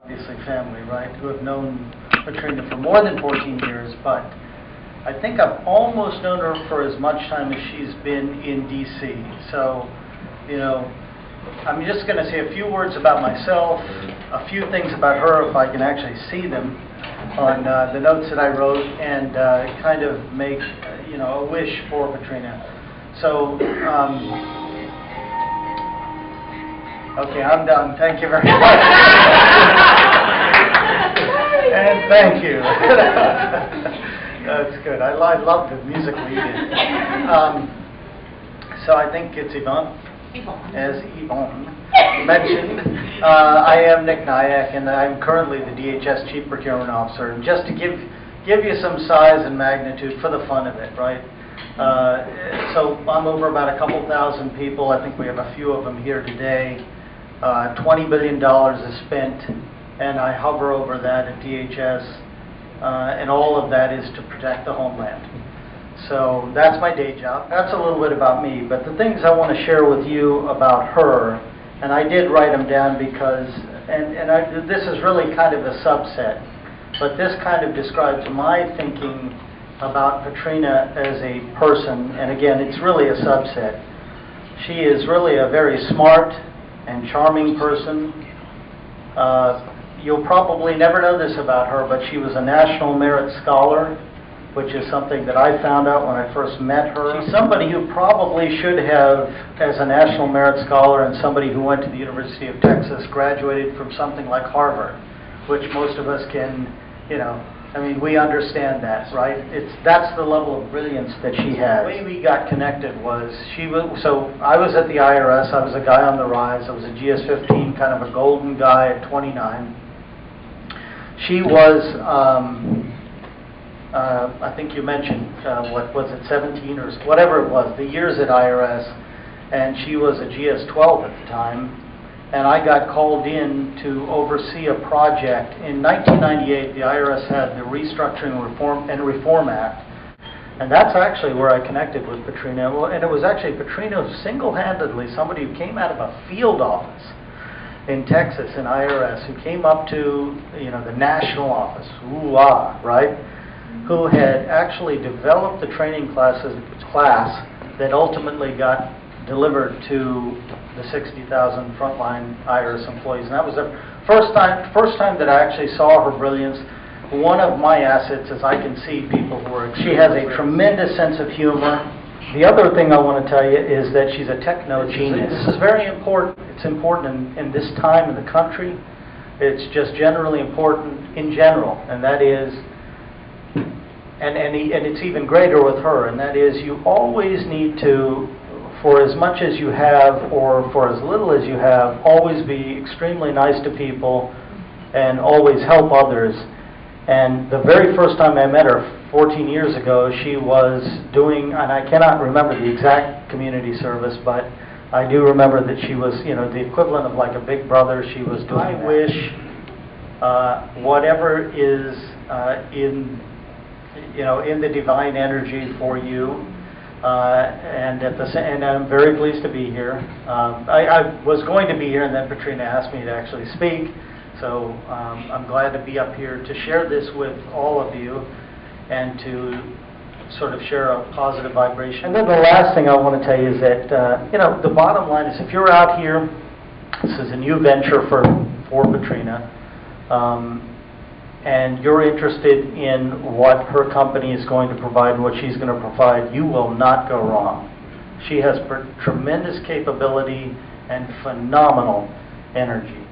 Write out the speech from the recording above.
obviously family, right, who have known Patrina for more than 14 years, but I think I've almost known her for as much time as she's been in D.C. So, you know, I'm just going to say a few words about myself, a few things about her if I can actually see them on the notes that I wrote, and kind of make, you know, a wish for Patrina. So, okay, I'm done. Thank you very much. And thank you. That's good. I love the music lead-in. So I think it's Yvonne. As Yvonne mentioned, I am Nick Nayak, and I'm currently the DHS Chief Procurement Officer. And just to give you some size and magnitude for the fun of it, right? So I'm over about a couple thousand people. I think we have a few of them here today. $20 billion is spent, and I hover over that at DHS, and all of that is to protect the homeland. So that's my day job. That's a little bit about me, but the things I want to share with you about her, and I did write them down because, this is really kind of a subset, but this kind of describes my thinking about Patrina as a person, and again, it's really a subset. She is really a very smart and charming person. You'll probably never know this about her, but she was a National Merit Scholar, which is something that I found out when I first met her. She's somebody who probably should have, as a National Merit Scholar and somebody who went to the University of Texas, graduated from something like Harvard, which most of us can, you know, I mean, we understand that, right? That's the level of brilliance that she has. The way we got connected was, so I was at the IRS, I was a guy on the rise, I was a GS-15, kind of a golden guy at 29. She was, I think you mentioned, what was it, 17 or whatever it was, the years at IRS, and she was a GS-12 at the time, and I got called in to oversee a project. In 1998, the IRS had the Restructuring Reform Act, and that's actually where I connected with Patrina. Well, and it was actually Patrina single-handedly, somebody who came out of a field office in Texas in IRS, who came up to, you know, the national office, right? Who had actually developed the training class that ultimately got delivered to the 60,000 frontline IRS employees. And that was the first time that I actually saw her brilliance. One of my assets is I can see people who are, she has a tremendous sense of humor. The other thing I want to tell you is that she's a techno genius. This is very important. It's important in this time in the country. It's just generally important in general, and that is, and it's even greater with her, and that is you always need to, for as much as you have or for as little as you have, always be extremely nice to people and always help others. And the very first time I met her 14 years ago, she was doing, and I cannot remember the exact community service, but I do remember that she was, you know, the equivalent of like a big brother. She was doing, I wish whatever is in the divine energy for you. And I'm very pleased to be here. I was going to be here, and then Patrina asked me to actually speak. So I'm glad to be up here to share this with all of you and to sort of share a positive vibration. And then the last thing I want to tell you is that, you know, the bottom line is if you're out here, this is a new venture for Patrina, and you're interested in what her company is going to provide and what she's going to provide, you will not go wrong. She has tremendous capability and phenomenal energy.